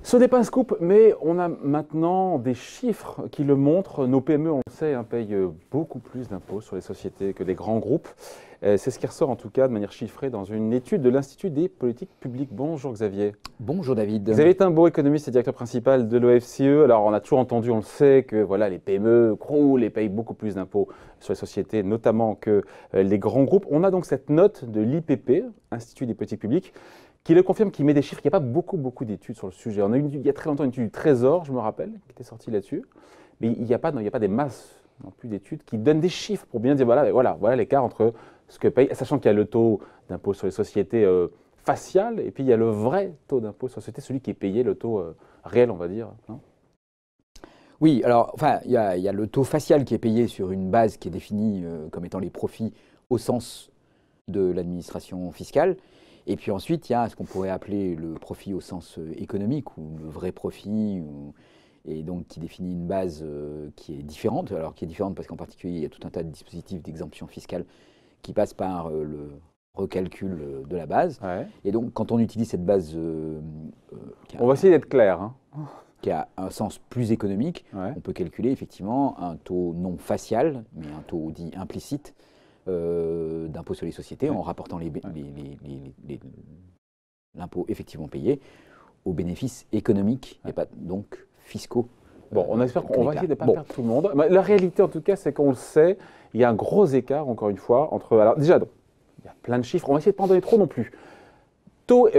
Ce n'est pas un scoop, mais on a maintenant des chiffres qui le montrent. Nos PME, on le sait, payent beaucoup plus d'impôts sur les sociétés que les grands groupes. C'est ce qui ressort en tout cas de manière chiffrée dans une étude de l'Institut des politiques publiques. Bonjour Xavier. Bonjour David. Xavier Timbaud, économiste et directeur principal de l'OFCE. Alors on a toujours entendu, on le sait, que voilà, les PME croulent et payent beaucoup plus d'impôts sur les sociétés, notamment que les grands groupes. On a donc cette note de l'IPP, Institut des politiques publiques, qui le confirme, qui met des chiffres. Il n'y a pas beaucoup d'études sur le sujet. On a eu il y a très longtemps une étude du Trésor, je me rappelle, qui était sortie là-dessus. Mais il n'y a pas des masses non plus d'études qui donnent des chiffres pour bien dire voilà l'écart entre ce que paye, sachant qu'il y a le taux d'impôt sur les sociétés facial, et puis il y a le vrai taux d'impôt sur les sociétés, celui qui est payé, le taux réel, on va dire. Non ? Oui, alors enfin, il y a le taux facial qui est payé sur une base qui est définie comme étant les profits au sens de l'administration fiscale. Et puis ensuite, il y a ce qu'on pourrait appeler le profit au sens économique, ou le vrai profit, et donc qui définit une base qui est différente. Alors qui est différente parce qu'en particulier, il y a tout un tas de dispositifs d'exemption fiscale qui passent par le recalcul de la base. Ouais. Et donc, quand on utilise cette base... on va essayer d'être clair. Qui a un sens plus économique, ouais. On peut calculer effectivement un taux non facial, mais un taux dit implicite, d'impôt sur les sociétés, en rapportant l'impôt effectivement payé aux bénéfices économiques et pas donc fiscaux. Bon, on espère qu'on va essayer de ne pas perdre tout le monde. La réalité en tout cas, c'est qu'on le sait, il y a un gros écart, encore une fois, entre... Alors déjà, il y a plein de chiffres, on va essayer de ne pas en donner trop non plus. Taux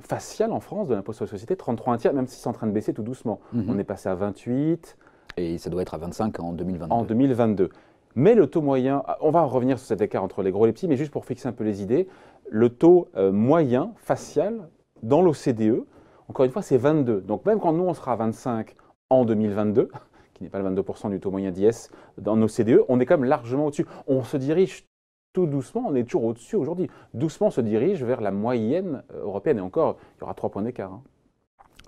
facial en France de l'impôt sur les sociétés, 33 un tiers, même si c'est en train de baisser tout doucement. On est passé à 28. Et ça doit être à 25 en 2022. En 2022. Mais le taux moyen, on va revenir sur cet écart entre les gros et les petits, mais juste pour fixer un peu les idées, le taux moyen facial dans l'OCDE, encore une fois, c'est 22. Donc même quand nous, on sera à 25 en 2022, qui n'est pas le 22% du taux moyen d'IS dans l'OCDE, on est quand même largement au-dessus. On se dirige tout doucement, on est toujours au-dessus aujourd'hui. Doucement, on se dirige vers la moyenne européenne. Et encore, il y aura 3 points d'écart.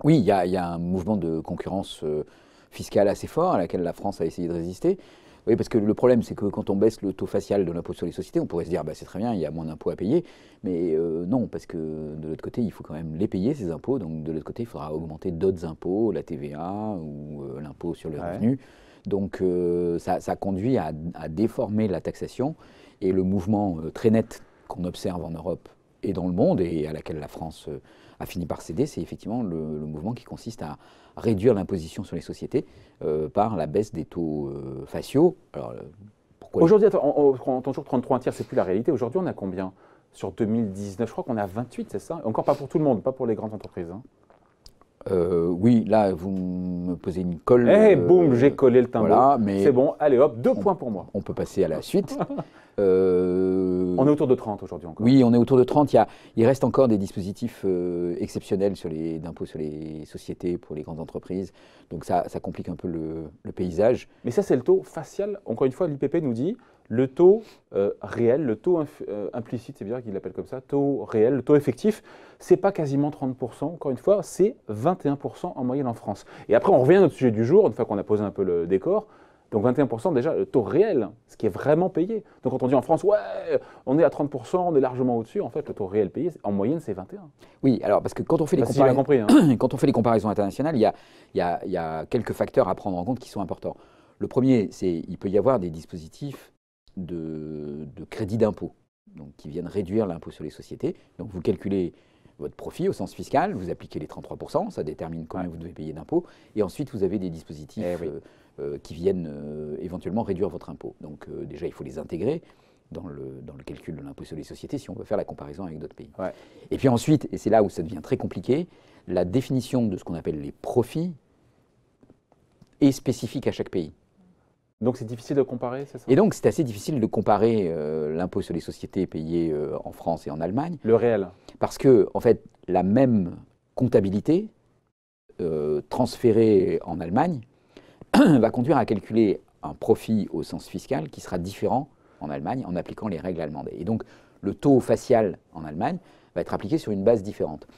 Oui, il y a un mouvement de concurrence fiscale assez fort à laquelle la France a essayé de résister. Oui, parce que le problème, c'est que quand on baisse le taux facial de l'impôt sur les sociétés, on pourrait se dire c'est très bien, il y a moins d'impôts à payer. Mais non, parce que de l'autre côté, il faut quand même les payer, ces impôts. Donc de l'autre côté, il faudra augmenter d'autres impôts, la TVA ou l'impôt sur le revenu. Donc ça conduit à déformer la taxation. Et le mouvement très net qu'on observe en Europe et dans le monde, et à laquelle la France a fini par céder, c'est effectivement le mouvement qui consiste à réduire l'imposition sur les sociétés par la baisse des taux faciaux. Alors, pourquoi aujourd'hui, on entend toujours 33 un tiers, c'est plus la réalité. Aujourd'hui, on a combien? Sur 2019, je crois qu'on est à 28, c'est ça? Encore pas pour tout le monde, pas pour les grandes entreprises. Oui, là, vous me posez une colle. Boum, j'ai collé le timbre. Voilà, c'est bon, allez hop, 2 points pour moi. On peut passer à la suite. On est autour de 30 aujourd'hui encore. Oui, on est autour de 30. Il reste encore des dispositifs exceptionnels d'impôt sur les sociétés pour les grandes entreprises. Donc ça complique un peu le paysage. Mais ça, c'est le taux facial. Encore une fois, l'IPP nous dit le taux réel, le taux implicite, c'est bien qu'il l'appelle comme ça, taux réel, le taux effectif, c'est pas quasiment 30%. Encore une fois, c'est 21% en moyenne en France. Et après, on revient à notre sujet du jour, une fois qu'on a posé un peu le décor. Donc 21% déjà, le taux réel, ce qui est vraiment payé. Donc quand on dit en France, ouais, on est à 30%, on est largement au-dessus, en fait, le taux réel payé, en moyenne, c'est 21%. Oui, alors parce que quand on fait quand on fait les comparaisons internationales, il y a quelques facteurs à prendre en compte qui sont importants. Le premier, c'est qu'il peut y avoir des dispositifs de crédit d'impôt, donc qui viennent réduire l'impôt sur les sociétés. Donc vous calculez votre profit au sens fiscal, vous appliquez les 33%, ça détermine combien vous devez payer d'impôts, et ensuite vous avez des dispositifs qui viennent éventuellement réduire votre impôt. Donc déjà, il faut les intégrer dans le calcul de l'impôt sur les sociétés si on veut faire la comparaison avec d'autres pays. Ouais. Et puis ensuite, et c'est là où ça devient très compliqué, la définition de ce qu'on appelle les profits est spécifique à chaque pays. Donc c'est difficile de comparer, c'est ça? Et donc c'est assez difficile de comparer l'impôt sur les sociétés payé en France et en Allemagne. Le réel. Parce que, en fait, la même comptabilité transférée en Allemagne va conduire à calculer un profit au sens fiscal qui sera différent en Allemagne en appliquant les règles allemandes. Et donc le taux facial en Allemagne va être appliqué sur une base différente.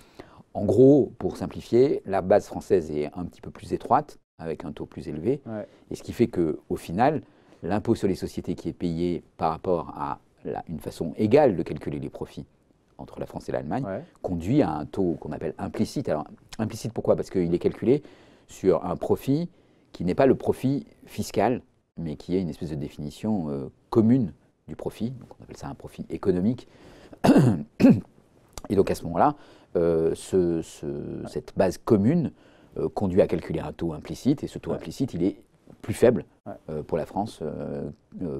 En gros, pour simplifier, la base française est un petit peu plus étroite, avec un taux plus élevé, et ce qui fait qu'au final, l'impôt sur les sociétés qui est payé par rapport à une façon égale de calculer les profits entre la France et l'Allemagne, conduit à un taux qu'on appelle implicite. Alors, implicite pourquoi? Parce qu'il est calculé sur un profit qui n'est pas le profit fiscal, mais qui est une espèce de définition commune du profit. Donc, on appelle ça un profit économique. Et donc, à ce moment-là, cette base commune conduit à calculer un taux implicite, et ce taux implicite, il est plus faible pour la France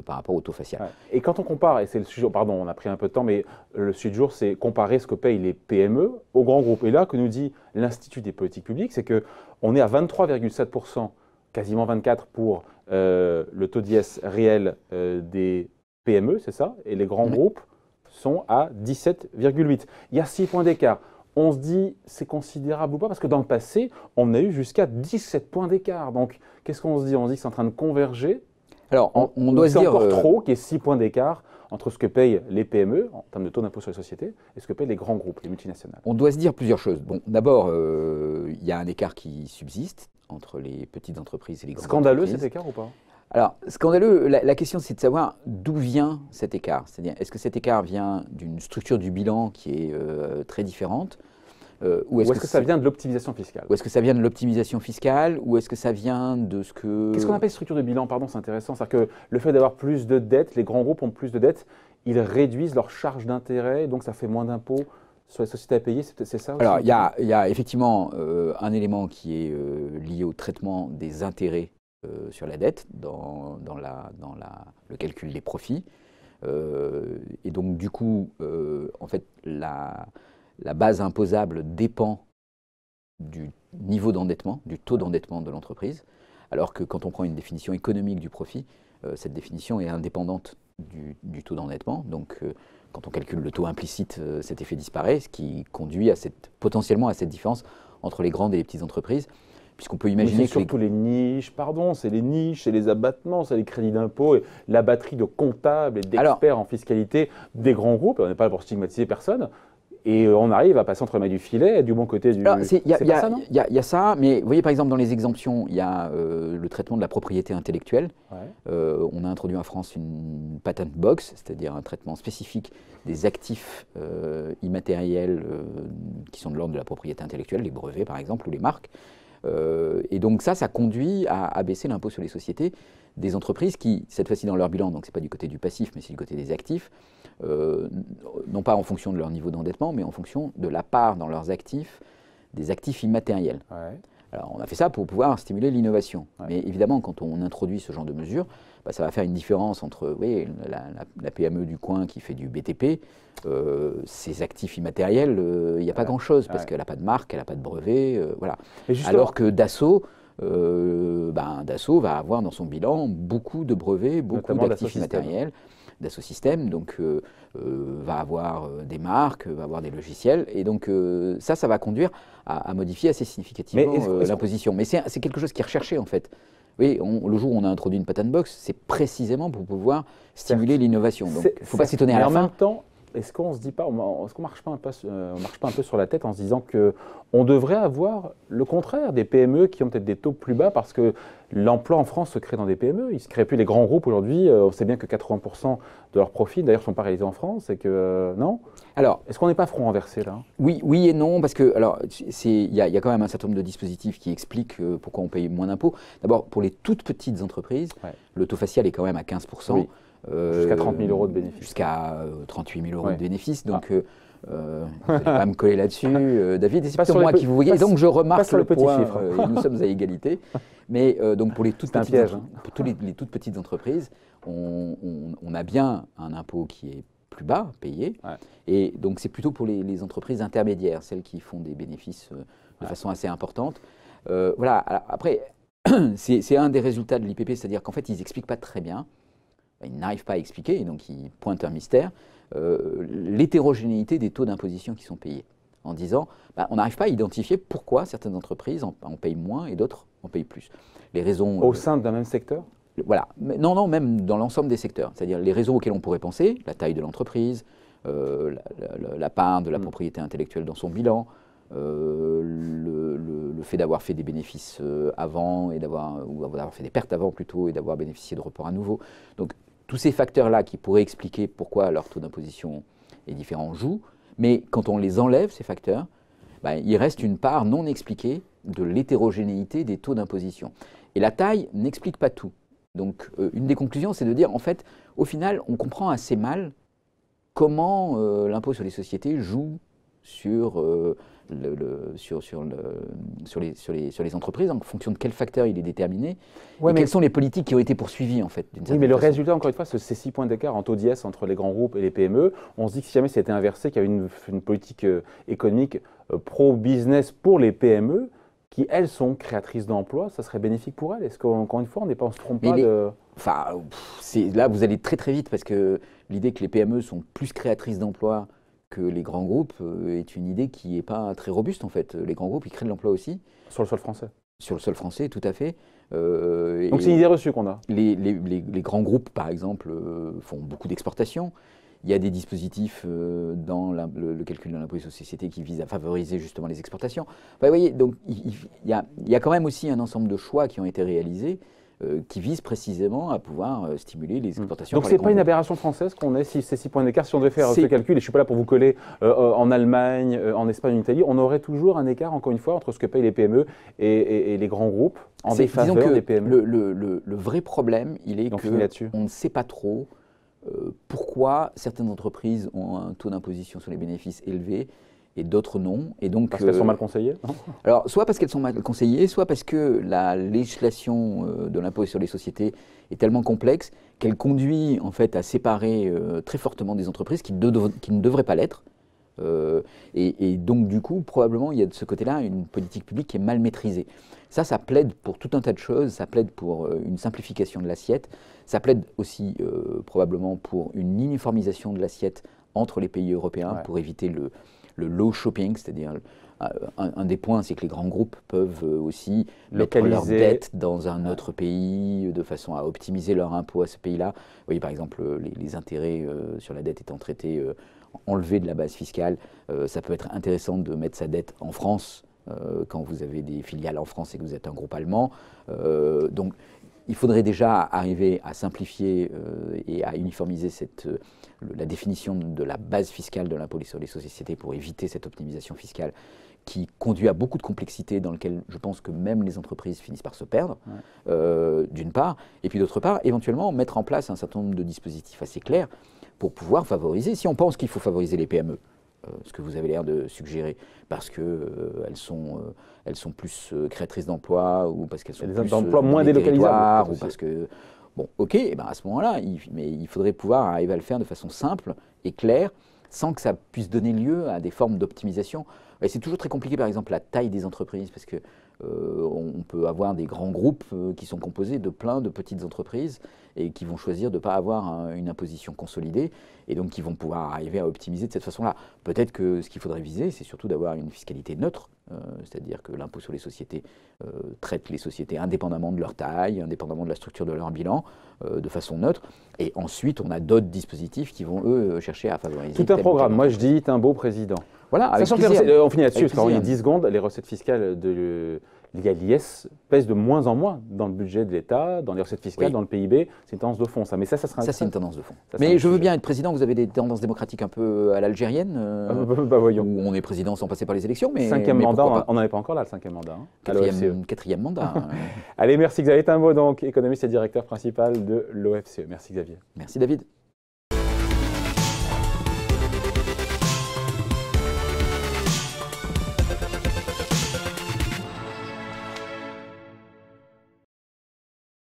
par rapport au taux facial. Et quand on compare, et c'est le sujet, pardon, on a pris un peu de temps, mais le sujet du jour, c'est comparer ce que payent les PME aux grands groupes. Et là, que nous dit l'Institut des politiques publiques, c'est qu'on est à 23,7%, quasiment 24% pour le taux d'IS réel des PME, c'est ça, et les grands groupes sont à 17,8%. Il y a 6 points d'écart. On se dit, c'est considérable ou pas? Parce que dans le passé, on a eu jusqu'à 17 points d'écart. Donc, qu'est-ce qu'on se dit? On se dit que c'est en train de converger. Alors, on doit se dire… C'est encore trop qu'il y ait 6 points d'écart entre ce que payent les PME, en termes de taux d'impôt sur les sociétés, et ce que payent les grands groupes, les multinationales. On doit se dire plusieurs choses. Bon, d'abord, il y a un écart qui subsiste entre les petites entreprises et les grandes Scandaleux entreprises. cet écart ou pas? Alors, scandaleux, la question c'est de savoir d'où vient cet écart. C'est-à-dire, est-ce que cet écart vient d'une structure du bilan qui est très différente ou est-ce que ça vient de l'optimisation fiscale? Ou est-ce que ça vient de l'optimisation fiscale? Ou est-ce que ça vient de ce que… Qu'est-ce qu'on appelle structure de bilan? Pardon, c'est intéressant. C'est-à-dire que le fait d'avoir plus de dettes, les grands groupes ont plus de dettes, ils réduisent leur charge d'intérêt, donc ça fait moins d'impôts sur les sociétés à payer, c'est ça aussi? Alors, il y a effectivement un élément qui est lié au traitement des intérêts sur la dette dans le calcul des profits. Et donc, du coup, en fait, la base imposable dépend du niveau d'endettement, du taux d'endettement de l'entreprise, alors que quand on prend une définition économique du profit, cette définition est indépendante du taux d'endettement. Donc, quand on calcule le taux implicite, cet effet disparaît, ce qui conduit potentiellement à cette différence entre les grandes et les petites entreprises. Puisqu'on peut imaginer que surtout les niches, pardon, c'est les niches, c'est les abattements, c'est les crédits d'impôt, et la batterie de comptables et d'experts en fiscalité des grands groupes. On n'est pas là pour stigmatiser personne. Et on arrive à passer entre les mains du filet et du bon côté du… Il y a ça, mais vous voyez par exemple dans les exemptions, il y a le traitement de la propriété intellectuelle. On a introduit en France une patent box, c'est-à-dire un traitement spécifique des actifs immatériels qui sont de l'ordre de la propriété intellectuelle, les brevets par exemple, ou les marques. Et donc ça conduit à baisser l'impôt sur les sociétés des entreprises qui, cette fois-ci dans leur bilan, donc ce n'est pas du côté du passif, mais c'est du côté des actifs, non pas en fonction de leur niveau d'endettement, mais en fonction de la part dans leurs actifs des actifs immatériels. Alors on a fait ça pour pouvoir stimuler l'innovation. Mais évidemment, quand on introduit ce genre de mesures, ça va faire une différence entre la PME du coin qui fait du BTP, ses actifs immatériels, il n'y a pas grand-chose, parce qu'elle n'a pas de marque, elle n'a pas de brevet, voilà. Alors que Dassault, Dassault va avoir dans son bilan beaucoup de brevets, beaucoup d'actifs immatériels. Dassault Systèmes, donc va avoir des marques, va avoir des logiciels, et donc ça va conduire à modifier assez significativement l'imposition. Mais c'est quelque chose qui est recherché en fait. Oui, le jour où on a introduit une patent box, c'est précisément pour pouvoir stimuler l'innovation. Donc il ne faut pas s'étonner à la fin. En même temps, est-ce qu'on se dit pas, est-ce qu'on marche pas un peu sur la tête en se disant que on devrait avoir le contraire, des PME qui ont peut-être des taux plus bas parce que l'emploi en France se crée dans des PME. Il ne se crée plus les grands groupes aujourd'hui. On sait bien que 80% de leurs profits, d'ailleurs, ne sont pas réalisés en France. Et que non. Alors, est-ce qu'on n'est pas front renversé là? Oui et non, parce que alors il y a quand même un certain nombre de dispositifs qui expliquent pourquoi on paye moins d'impôts. D'abord, pour les toutes petites entreprises, le taux facial est quand même à 15%. Oui. Jusqu'à 30 000 euros de bénéfices. Jusqu'à 38 000 euros de bénéfices. Donc, vous n'allez pas me coller là-dessus, David. C'est plutôt moi qui vous voyez. Donc, je remarque le petit chiffre. Et nous sommes à égalité. Mais donc, pour les toutes petites entreprises, on a bien un impôt qui est plus bas payé. Et donc, c'est plutôt pour les entreprises intermédiaires, celles qui font des bénéfices de façon assez importante. Voilà. Alors, après, c'est un des résultats de l'IPP, c'est-à-dire qu'en fait, ils n'expliquent pas très bien. Ils n'arrivent pas à expliquer, et donc ils pointent un mystère, l'hétérogénéité des taux d'imposition qui sont payés, en disant on n'arrive pas à identifier pourquoi certaines entreprises en payent moins et d'autres en payent plus. Les raisons… Au sein d'un même secteur? Voilà. Non, même dans l'ensemble des secteurs. C'est-à-dire les raisons auxquelles on pourrait penser, la taille de l'entreprise, la part de la propriété intellectuelle dans son bilan, le fait d'avoir fait des bénéfices avant ou d'avoir fait des pertes avant plutôt et d'avoir bénéficié de reports à nouveau. Donc tous ces facteurs-là qui pourraient expliquer pourquoi leur taux d'imposition est différent jouent, mais quand on les enlève, ces facteurs, ben, il reste une part non expliquée de l'hétérogénéité des taux d'imposition. Et la taille n'explique pas tout. Donc une des conclusions, c'est de dire, en fait, au final, on comprend assez mal comment l'impôt sur les sociétés joue sur les entreprises, en fonction de quels facteurs il est déterminé, et quelles sont les politiques qui ont été poursuivies, en fait. Oui, mais le résultat, encore une fois, ces 6 points d'écart en taux d'IS entre les grands groupes et les PME, on se dit que si jamais c'était inversé, qu'il y avait une politique économique pro-business pour les PME, qui, elles, sont créatrices d'emplois, ça serait bénéfique pour elles. Est-ce qu'encore une fois, on ne se trompe pas de... Enfin, là, vous allez très très vite, parce que l'idée que les PME sont plus créatrices d'emplois que les grands groupes est une idée qui n'est pas très robuste, en fait. Les grands groupes, ils créent de l'emploi aussi. Sur le sol français. Sur le sol français, tout à fait. Donc c'est une idée reçue qu'on a. Les grands groupes, par exemple, font beaucoup d'exportations. Il y a des dispositifs dans le calcul de l'impôt sur les sociétés qui visent à favoriser justement les exportations. Enfin, vous voyez, donc il y a quand même aussi un ensemble de choix qui ont été réalisés qui visent précisément à pouvoir stimuler les exportations. Donc ce n'est pas une aberration française qu'on ait ces 6 points d'écart. Si on devait faire ce calcul, et je ne suis pas là pour vous coller en Allemagne, en Espagne, en Italie, on aurait toujours un écart, encore une fois, entre ce que payent les PME et les grands groupes en défaveur des PME. Le vrai problème, il est qu'on ne sait pas trop pourquoi certaines entreprises ont un taux d'imposition sur les bénéfices élevé et d'autres non. Et donc, parce qu'elles sont mal conseillées, non? Alors, soit parce qu'elles sont mal conseillées, soit parce que la législation de l'impôt sur les sociétés est tellement complexe qu'elle conduit en fait à séparer très fortement des entreprises qui ne devraient pas l'être. Et donc, du coup, probablement, il y a de ce côté-là une politique publique qui est mal maîtrisée. Ça plaide pour tout un tas de choses. Ça plaide pour une simplification de l'assiette. Ça plaide aussi probablement pour une uniformisation de l'assiette entre les pays européens pour éviter le low shopping, c'est-à-dire un des points, c'est que les grands groupes peuvent aussi mettre leur dette dans un autre pays de façon à optimiser leur impôt à ce pays-là. Vous voyez, par exemple, les intérêts sur la dette étant traités enlevés de la base fiscale, ça peut être intéressant de mettre sa dette en France quand vous avez des filiales en France et que vous êtes un groupe allemand. Donc, il faudrait déjà arriver à simplifier et à uniformiser la définition de la base fiscale de l'impôt sur les sociétés pour éviter cette optimisation fiscale qui conduit à beaucoup de complexité dans lequel je pense que même les entreprises finissent par se perdre, d'une part, et puis d'autre part, éventuellement mettre en place un certain nombre de dispositifs assez clairs pour pouvoir favoriser, si on pense qu'il faut favoriser les PME, ce que vous avez l'air de suggérer, parce qu'elles sont plus créatrices d'emplois ou parce qu'elles sont plus d'emplois moins délocalisables, ou parce que bon, ok, et ben à ce moment-là, mais il faudrait pouvoir arriver à le faire de façon simple et claire, sans que ça puisse donner lieu à des formes d'optimisation. C'est toujours très compliqué, par exemple, la taille des entreprises, parce que on peut avoir des grands groupes qui sont composés de plein de petites entreprises et qui vont choisir de ne pas avoir une imposition consolidée et donc qui vont pouvoir arriver à optimiser de cette façon-là. Peut-être que ce qu'il faudrait viser, c'est surtout d'avoir une fiscalité neutre, c'est-à-dire que l'impôt sur les sociétés traite les sociétés indépendamment de leur taille, indépendamment de la structure de leur bilan, de façon neutre. Et ensuite, on a d'autres dispositifs qui vont, eux, chercher à favoriser. Tout un programme. Moi, je dis, un beau président. Voilà, avec sachant plaisir. on finit là-dessus, parce qu'il y a 10 secondes, les recettes fiscales liées à l'IS pèsent de moins en moins dans le budget de l'État, dans les recettes fiscales, dans le PIB. C'est une tendance de fond, ça. Mais ça sera ça, c'est une tendance de fond. Mais je veux bien être président. Vous avez des tendances démocratiques un peu à l'algérienne, voyons. Où on est président sans passer par les élections. Mais 5e mandat, on n'en est pas encore là, le 5e mandat. Quatrième mandat. Allez, merci Xavier Timbaud, donc économiste et directeur principal de l'OFCE. Merci Xavier. Merci David.